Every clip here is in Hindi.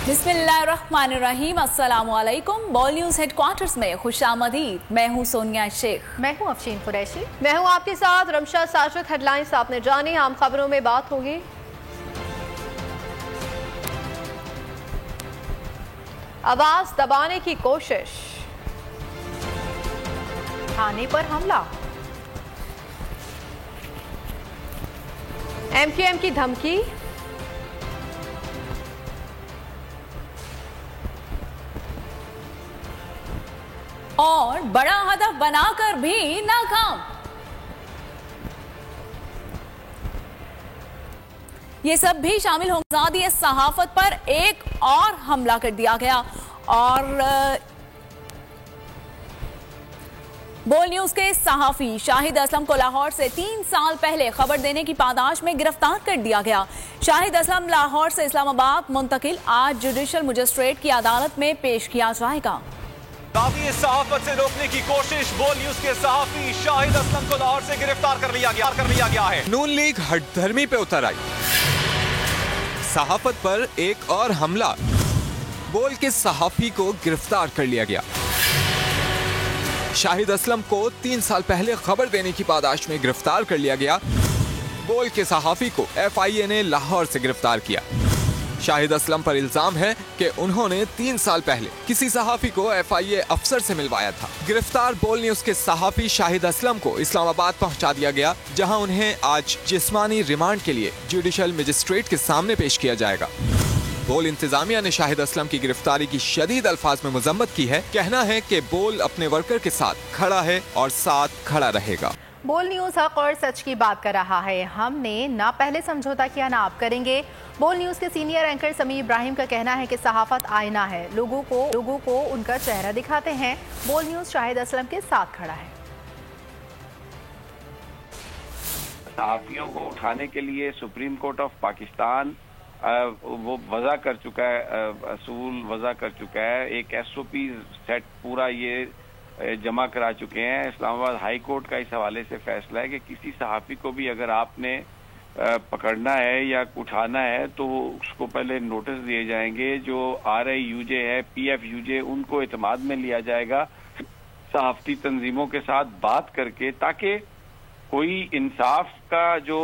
बिस्मिल्लाहिर्रहमानिर्रहीम, अस्सलामुअलैकुम। बॉल न्यूज हेडक्वार्टर्स में खुशामदीद। मैं हूं सोनिया शेख। मैं हूं अफशीन कुरैशी। मैं हूं आपके साथ रमशा साजिद। हेडलाइंस आपने जानी, आम खबरों में बात होगी। आवाज दबाने की कोशिश, थाने पर हमला, एमक्यूएम की धमकी, और बड़ा हदफ बनाकर भी नाकाम। ये सब भी शामिल होंगे। आज़ादी सहाफत पर एक और हमला कर दिया गया और बोल न्यूज के सहाफी शाहिद असलम को लाहौर से 3 साल पहले खबर देने की पादाश में गिरफ्तार कर दिया गया। शाहिद असलम लाहौर से इस्लामाबाद मुंतकिल, आज जुडिशल मजिस्ट्रेट की अदालत में पेश किया जाएगा। सहाफत से रोकने की कोशिश, बोल न्यूज के सहाफी शाहिद असलम को लाहौर से गिरफ्तार कर लिया गया है। नून लीग हठधर्मी पे उतर आई, सहाफत पर एक और हमला, बोल के सहाफी को गिरफ्तार कर लिया गया। शाहिद असलम को 3 साल पहले खबर देने की पादाश में गिरफ्तार कर लिया गया। बोल के सहाफी को FIA ने लाहौर से गिरफ्तार किया। शाहिद असलम पर इल्जाम है कि उन्होंने 3 साल पहले किसी सहाफी को FIA अफसर से मिलवाया था। गिरफ्तार बोल न्यूज के सहाफी शाहिद असलम को इस्लामाबाद पहुंचा दिया गया, जहां उन्हें आज जिस्मानी रिमांड के लिए जुडिशल मजिस्ट्रेट के सामने पेश किया जाएगा। बोल इंतजामिया ने शाहिद असलम की गिरफ्तारी की शदीद अल्फाज में मजम्मत की है। कहना है कि बोल अपने वर्कर के साथ खड़ा है और साथ खड़ा रहेगा। बोल न्यूज हक और सच की बात कर रहा है। हमने ना पहले समझौता किया ना आप करेंगे। बोल न्यूज के सीनियर एंकर समी इब्राहिम का कहना है कि सहाफत आईना है, लोगों को उनका चेहरा दिखाते हैं। बोल न्यूज शाहिद असलम के साथ खड़ा है। सहाफियों को उठाने के लिए सुप्रीम कोर्ट ऑफ पाकिस्तान वो वज़ा कर चुका है, असूल वज़ा कर चुका है। एक SOP सेट पूरा ये जमा करा चुके हैं। इस्लामाबाद हाई कोर्ट का इस हवाले से फैसला है कि किसी सहाफ़ी को भी अगर आपने पकड़ना है या उठाना है तो उसको पहले नोटिस दिए जाएंगे। जो RIUJ है, PFUJ, उनको एतमाद में लिया जाएगा सहाफ़ती तंजीमों के साथ बात करके, ताकि कोई इंसाफ का जो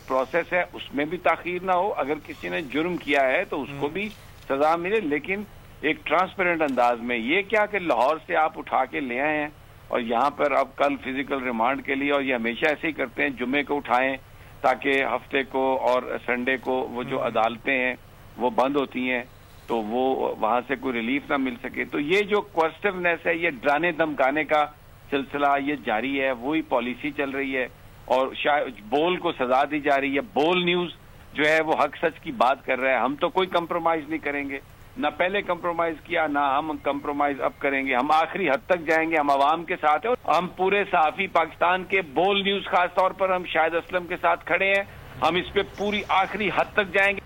प्रोसेस है उसमें भी ताख़ीर ना हो। अगर किसी ने जुर्म किया है तो उसको भी सजा मिले, लेकिन एक ट्रांसपेरेंट अंदाज में। ये क्या कि लाहौर से आप उठा के ले आए हैं और यहाँ पर अब कल फिजिकल रिमांड के लिए, और ये हमेशा ऐसे ही करते हैं, जुम्मे को उठाएं ताकि हफ्ते को और संडे को वो जो अदालतें हैं वो बंद होती हैं तो वो वहाँ से कोई रिलीफ ना मिल सके। तो ये जो क्वेश्चननेस है, ये डराने धमकाने का सिलसिला ये जारी है, वही पॉलिसी चल रही है और शायद बोल को सजा दी जा रही है। बोल न्यूज जो है वो हक सच की बात कर रहा है। हम तो कोई कंप्रोमाइज नहीं करेंगे, ना पहले कंप्रोमाइज किया ना हम कंप्रोमाइज अब करेंगे। हम आखिरी हद तक जाएंगे, हम अवाम के साथ हैं। हम पूरे सहाफी पाकिस्तान के बोल न्यूज खास तौर पर हम शाहिद असलम के साथ खड़े हैं। हम इस पे पूरी आखिरी हद तक जाएंगे।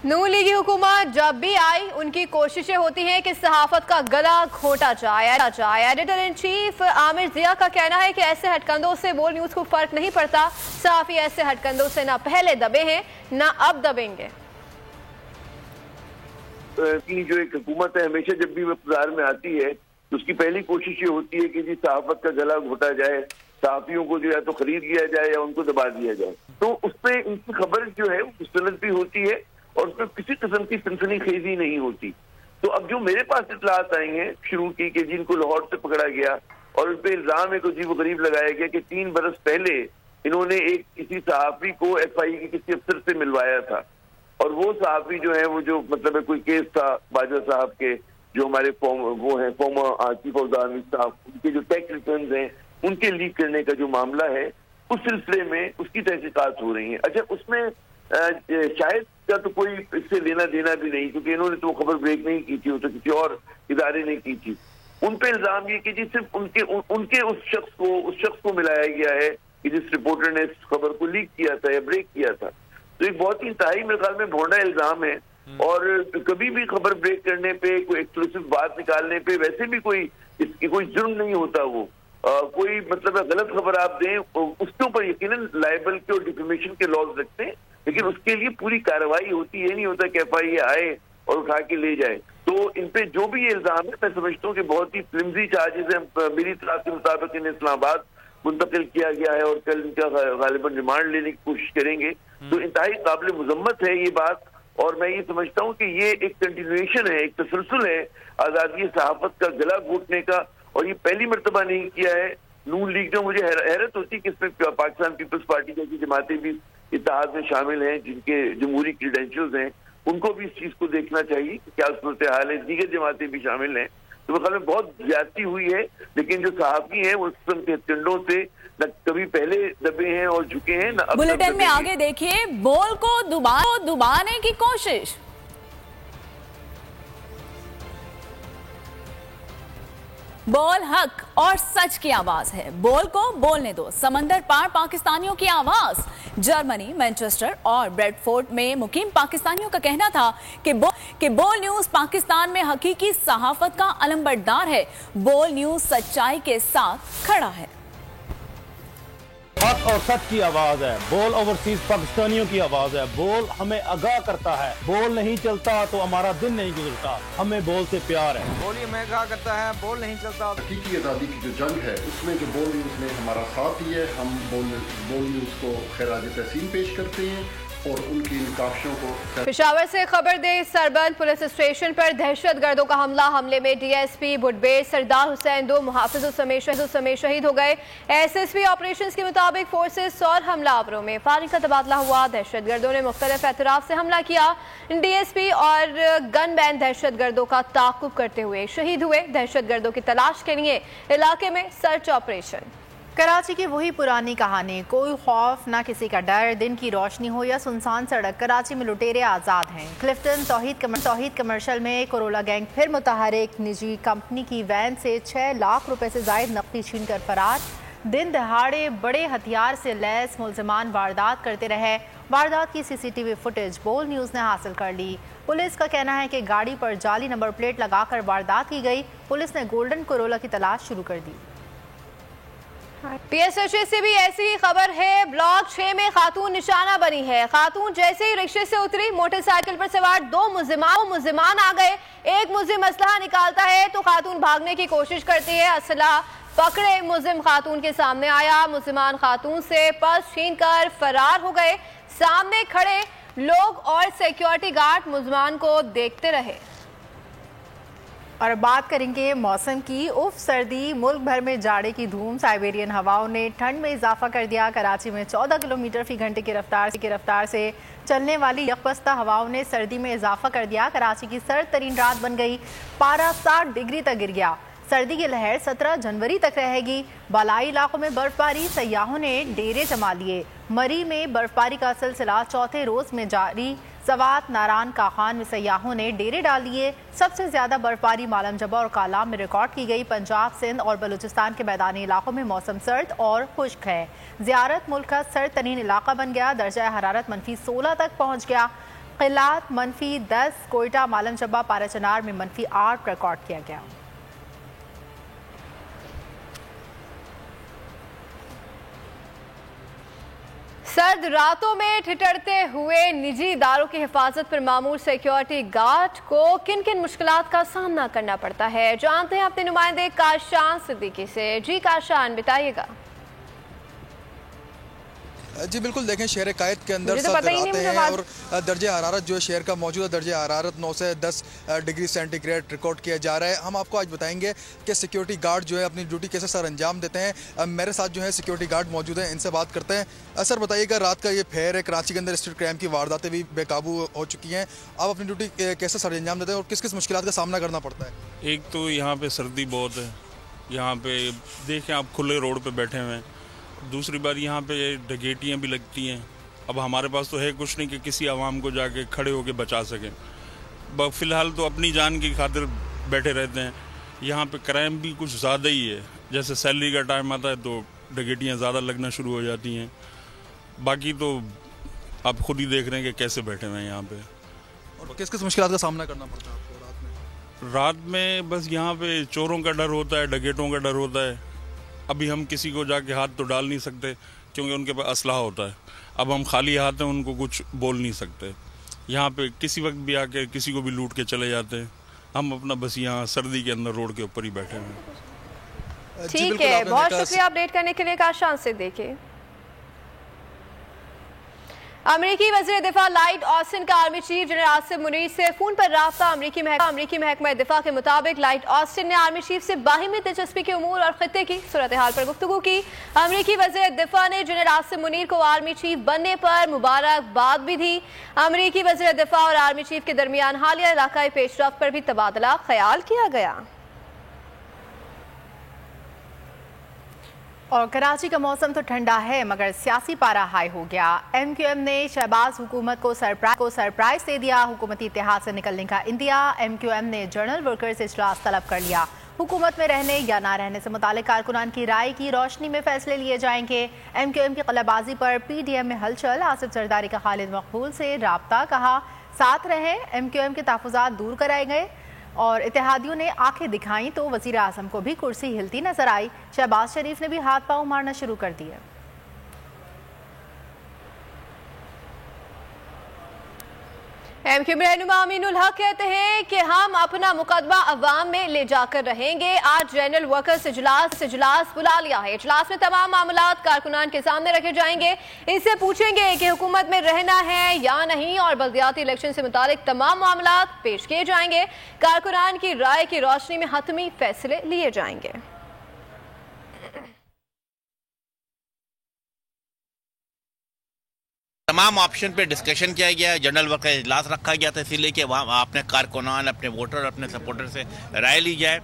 नून लीगी हुकूमत जब भी आई, उनकी कोशिशें होती हैं कि सहाफत का गला घोटा जाए। एडिटर इन चीफ आमिर जिया का कहना है कि ऐसे हटकंदों से बोल न्यूज को फर्क नहीं पड़ता। सहाफी ऐसे हटकंदों से ना पहले दबे हैं ना अब दबेंगे। की जो एक हुकूमत है, हमेशा जब भी वो इक़्तिदार में आती है तो उसकी पहली कोशिश ये होती है कि जी सहाफत का गला घोटा जाए, सहाफियों को जो है तो खरीद लिया जाए या उनको दबा दिया जाए। तो उस पर इनकी खबर जो है मुस्तनद भी होती है और उसमें किसी किस्म की सनसनीखेजी नहीं होती। तो अब जो मेरे पास इतलात आई हैं शुरू की कि जिनको लाहौर से पकड़ा गया और उन पर इल्जाम एक अजीब गरीब लगाया गया कि 3 बरस पहले इन्होंने एक किसी सहाफी को FIA के किसी अफसर से मिलवाया था और वो सहाफी जो है वो जो मतलब है कोई केस था बाजा साहब के, जो हमारे वो हैं former chief of the army साहब, उनके जो टैक्स रिटर्न हैं उनके लीक करने का जो मामला है, उस सिलसिले में उसकी तहकीकात हो रही है। अच्छा, उसमें शायद का तो कोई इससे लेना देना भी नहीं, क्योंकि इन्होंने तो खबर ब्रेक नहीं की थी, वो तो किसी और इदारे ने की थी। उन पे इल्जाम ये कि जी सिर्फ उनके उस शख्स को मिलाया गया है कि जिस रिपोर्टर ने इस खबर को लीक किया था या ब्रेक किया था। तो एक बहुत ही इंतहाई मेरे ख्याल में भोंडा इल्जाम है और कभी भी खबर ब्रेक करने पे, कोई एक्सक्लूसिव बात निकालने पे वैसे भी कोई जुर्म नहीं होता। वो कोई मतलब गलत खबर आप दें उसके ऊपर यकीनन लाइबल के और डिफेमेशन के लॉज रखते हैं, लेकिन उसके लिए पूरी कार्रवाई होती है। नहीं होता कि FIA आए और उठा के ले जाए। तो इन पे जो भी ये इल्जाम है, मैं समझता हूँ कि बहुत ही फ्लिमजी चार्जेस हैं। मेरी इत्तला के मुताबिक इन्हें इस्लामाबाद मुंतकिल किया गया है और कल इनका गालिबन रिमांड लेने की कोशिश करेंगे। तो इंतहाई काबिल मुजम्मत है ये बात, और मैं ये समझता हूँ कि ये एक कंटिन्यूएशन है, एक तसलसल है आज़ादी सहाफत का गला घोटने का, और ये पहली मरतबा नहीं किया है। नून लीग ने, मुझे हैरत होती है कि इसमें पाकिस्तान पीपल्स पार्टी जैसी जमातें भी इत्तेहाद में शामिल हैं, जिनके जमहूरी क्रीडेंशियल्स हैं, उनको भी इस चीज को देखना चाहिए कि क्या सूरत हाल है। दीगर जमातें भी शामिल हैं, तो मेरे ख्याल में बहुत ज्यादती हुई है। लेकिन जो सहाफी हैं वो इस किस्म के हथकंडों से न कभी पहले दबे हैं और झुके हैं, न अब बुलेटिन में आगे देखिए, बोल को दुबाने की कोशिश। बोल हक और सच की आवाज है, बोल को बोलने दो। समंदर पार पाकिस्तानियों की आवाज। जर्मनी, मैनचेस्टर और ब्रेडफोर्ड में मुकीम पाकिस्तानियों का कहना था कि बोल न्यूज पाकिस्तान में हकीकी सहाफत का अलंबरदार है। बोल न्यूज सच्चाई के साथ खड़ा है। हक और सच की आवाज है। बोल ओवरसीज पाकिस्तानियों की आवाज है। बोल हमें आगाह करता है। बोल नहीं चलता तो हमारा दिन नहीं गुजरता। हमें बोल से प्यार है। बोल ही हमें आगाह करता है, बोल नहीं चलता। हकीकी आज़ादी की जो जंग है उसमें जो बोल न्यूज़ ने हमारा साथ दिया है, हम बोल न्यूज़ को खैराज तहसीन पेश करते हैं और उनकी इन काविशों को। पेशावर से खबर दे, सरबंद पुलिस स्टेशन पर दहशतगर्दों का हमले में डीएसपी बुडबेर सरदार हुसैन 2 मुहाफिजों समेत शहीद हो गए। एसएसपी ऑपरेशंस के मुताबिक फोर्सेस और हमलावरों में फायरिंग का तबादला हुआ। दहशतगर्दों ने मुख्तलिफ एतराफ से हमला किया। डीएसपी और गनमैन दहशतगर्दों का ताकुब करते हुए शहीद हुए। दहशतगर्दों की तलाश के लिए इलाके में सर्च ऑपरेशन। कराची की वही पुरानी कहानी, कोई खौफ ना किसी का डर। दिन की रोशनी हो या सुनसान सड़क, कराची में लुटेरे आज़ाद हैं। क्लिफ्टन तौहीद कमर्शियल में कोरोला गैंग फिर मुतहरिक। निजी कंपनी की वैन से 6 लाख रुपए से जायद नकदी छीन कर फरार। दिन दहाड़े बड़े हथियार से लैस मुलजिमान वारदात करते रहे। वारदात की सीसीटीवी फुटेज बोल न्यूज़ ने हासिल कर ली। पुलिस का कहना है कि गाड़ी पर जाली नंबर प्लेट लगाकर वारदात की गई। पुलिस ने गोल्डन कोरोला की तलाश शुरू कर दी। पीएसएचए से भी ऐसी ही खबर है। ब्लॉक 6 में खातून निशाना बनी है। खातून जैसे ही रिक्शे से उतरी, मोटरसाइकिल पर सवार 2 मुलजिमान आ गए। एक मुलजिम असलहा निकालता है तो खातून भागने की कोशिश करती है। असलहा पकड़े मुलजिम खातून के सामने आया। मुलजिमान खातून से पर्स छीनकर फरार हो गए। सामने खड़े लोग और सिक्योरिटी गार्ड मुलजिमान को देखते रहे। और बात करेंगे मौसम की। उफ सर्दी, मुल्क भर में जाड़े की धूम। साइबेरियन हवाओं ने ठंड में इजाफा कर दिया। कराची में 14 किलोमीटर फी घंटे की रफ्तार से चलने वाली यकबस्ता हवाओं ने सर्दी में इजाफा कर दिया। कराची की सर्द तरीन रात बन गई। पारा 60 डिग्री तक गिर गया। सर्दी की लहर 17 जनवरी तक रहेगी। बालाई इलाकों में बर्फबारी, सयाहों ने डेरे जमा लिए। मरी में बर्फबारी का सिलसिला चौथे रोज में जारी। सवात, नारान, काखान में सयाहों ने डेरे डाल लिए। सबसे ज्यादा बर्फबारी मालम जबा और कालाम में रिकॉर्ड की गई। पंजाब, सिंध और बलूचिस्तान के मैदानी इलाकों में मौसम सर्द और खुश्क है। ज़ियारत मुल्क का सर्द तरीन इलाका बन गया। दर्जा हरारत -16 तक पहुँच गया। क़िलात -10, कोयटा, मालम जबा, पाराचनार में -8 रिकॉर्ड किया गया। सर्द रातों में ठिठुरते हुए निजी इदारों की हिफाजत पर मामूर सिक्योरिटी गार्ड को किन किन मुश्किलात का सामना करना पड़ता है, जानते हैं अपने नुमाइंदे काशान सिद्दीकी से। जी काशान, बताइएगा। जी बिल्कुल, देखें शहर कायद के अंदर सर्द रातें हैं और दर्जा हरारत जो है शहर का मौजूदा दर्जा हरारत 9 से 10 डिग्री सेंटीग्रेड रिकॉर्ड किया जा रहा है। हम आपको आज बताएंगे कि सिक्योरिटी गार्ड जो है अपनी ड्यूटी कैसे सर अंजाम देते हैं। मेरे साथ जो है सिक्योरिटी गार्ड मौजूद हैं, इनसे बात करते हैं। सर बताइएगा, रात का ये फेयर है, कराची के अंदर स्ट्रीट क्राइम की वारदातें भी बेकाबू हो चुकी हैं। आप अपनी ड्यूटी कैसे सर अंजाम देते हैं और किस किस मुश्किलात का सामना करना पड़ता है? एक तो यहाँ पे सर्दी बहुत है, यहाँ पे देखें आप खुले रोड पे बैठे हुए हैं। दूसरी बात यहाँ पे डकैतियाँ भी लगती हैं। अब हमारे पास तो है कुछ नहीं कि किसी आवाम को जाके खड़े होकर बचा सकें। फ़िलहाल तो अपनी जान की खातिर बैठे रहते हैं। यहाँ पे क्राइम भी कुछ ज़्यादा ही है। जैसे सैलरी का टाइम आता है तो डकैतियाँ ज़्यादा लगना शुरू हो जाती हैं। बाकी तो आप खुद ही देख रहे हैं कि कैसे बैठे हुए हैं यहाँ पे। और किस किस मुश्किलात का सामना करना पड़ता है आपको रात में? रात में बस यहाँ पे चोरों का डर होता है, डकैतों का डर होता है। अभी हम किसी को जाके हाथ तो डाल नहीं सकते क्योंकि उनके पास असलहा होता है। अब हम खाली हाथ हैं, उनको कुछ बोल नहीं सकते। यहाँ पे किसी वक्त भी आके किसी को भी लूट के चले जाते हैं। हम अपना बस यहाँ सर्दी के अंदर रोड के ऊपर ही बैठे हैं। ठीक है, बहुत शुक्रिया अपडेट करने के लिए। काशान से देखिए, अमेरिकी वज़ीर दिफा लॉयड ऑस्टिन का army chief general Asim Munir से फोन पर राब्ता। अमेरिकी महकमा दिफा के मुताबिक लॉयड ऑस्टिन ने आर्मी चीफ से बाहिमी दिलचस्पी के उमूर और खित्ते की सूरत हाल पर गुफ्तगू की। अमेरिकी वज़ीर दिफा ने जनरल आसिम मुनीर को आर्मी चीफ बनने पर मुबारकबाद भी दी। अमेरिकी वज़ीर दिफा और आर्मी चीफ के दरमियान हालिया इलाकाई पेशरफ्त पर भी तबादला ख्याल किया गया। और कराची का मौसम तो ठंडा है मगर सियासी पारा हाई हो गया। MQM ने शहबाज हुकूमत को सरप्राइज दे दिया। हुकूमती इत्तेहाद से निकलने का इंदिया। MQM ने जनरल वर्कर्स इजलास तलब कर लिया। हुकूमत में रहने या ना रहने से मुतालिक कारकुनान की राय की रोशनी में फैसले लिए जाएंगे। MQM की कलाबाजी पर PDM में हलचल। आसिफ जरदारी का खालिद मकबूल से राब्ता, कहा साथ रहे। MQM के तहफ़्फ़ुज़ात दूर कराए गए और इत्तेहादियों ने आंखें दिखाई तो वज़ीर आज़म को भी कुर्सी हिलती नजर आई। शहबाज शरीफ ने भी हाथ पांव मारना शुरू कर दिए। MQM रहनुमा अमीनुल हक कहते हैं कि हम अपना मुकदमा अवाम में ले जाकर रहेंगे। आज जनरल वर्कर्स इजलास बुला लिया है। इजलास में तमाम मामलात कारकुनान के सामने रखे जाएंगे। इससे पूछेंगे कि हुकूमत में रहना है या नहीं और बल्दियाती इलेक्शन से मुतालिक तमाम मामलात पेश किए जाएंगे। कारकुनान की राय की रोशनी में हतमी फैसले लिए जाएंगे। तमाम ऑप्शन पे डिस्कशन किया गया है। जनरल वर्कर इजलास रखा गया था इसीलिए कि वहाँ अपने कारकुनान, अपने वोटर, अपने सपोर्टर से राय ली जाए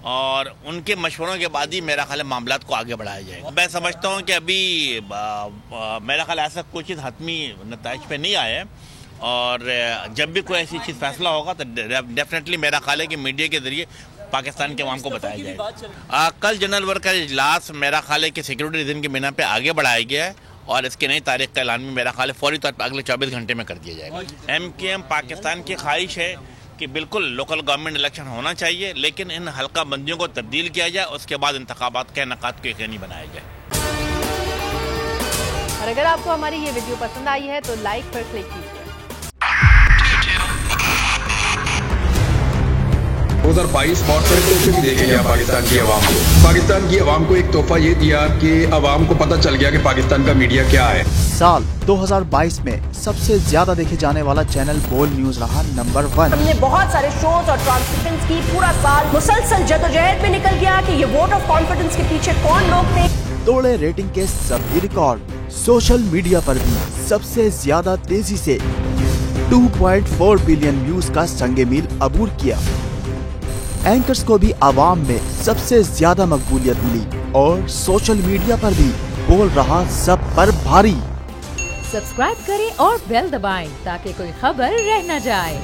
और उनके मशवरों के बाद ही मेरा ख्याल मामलात को आगे बढ़ाया जाएगा। मैं समझता हूँ कि अभी मेरा ख्याल ऐसा कोई चीज़ हतमी नताइज पे नहीं आया है और जब भी कोई ऐसी चीज़ फैसला होगा तो डेफिनेटली मेरा ख्याल है कि मीडिया के जरिए पाकिस्तान के अवाम को बताया जाएगा। कल जनरल वर्कर इजलास मेरा ख्याल है कि सिक्योरिटी रीजन के बिना पे आगे बढ़ाया गया है और इसकी नई तारीख का ऐलान भी मेरा ख्याल है फौरी तौर पर अगले 24 घंटे में कर दिया जाएगा। MQM पाकिस्तान की ख्वाहिश है कि बिल्कुल लोकल गवर्नमेंट इलेक्शन होना चाहिए लेकिन इन हल्का बंदियों को तब्दील किया जाए, उसके बाद इंतखाबात के इनेकाद को यकीनी बनाया जाए। और अगर आपको हमारी ये वीडियो पसंद आई है तो लाइक पर क्लिक कीजिए। 2022 बहुत सारे तोहफे भी देखे गया पाकिस्तान की आवाम को। पाकिस्तान की आवाम को एक तोहफा ये दिया कि आवाम को पता चल गया कि पाकिस्तान का मीडिया क्या है। साल 2022 में सबसे ज्यादा देखे जाने वाला चैनल बोल न्यूज रहा नंबर 1। हमने बहुत सारे शोज और ट्रांसमिशंस की। पूरा साल मुसलसल जदोजहद में निकल गया कि ये वोट ऑफ कॉन्फिडेंस के पीछे कौन लोग थे। तोड़े रेटिंग के सभी रिकॉर्ड। सोशल मीडिया पर भी सबसे ज्यादा तेजी से 2.4 बिलियन व्यूज का संगे मील अबूर किया। एंकर्स को भी आवाम में सबसे ज्यादा मकबूलियत मिली और सोशल मीडिया पर भी बोल रहा सब पर भारी। सब्सक्राइब करें और बेल दबाएं ताकि कोई खबर रह न जाए।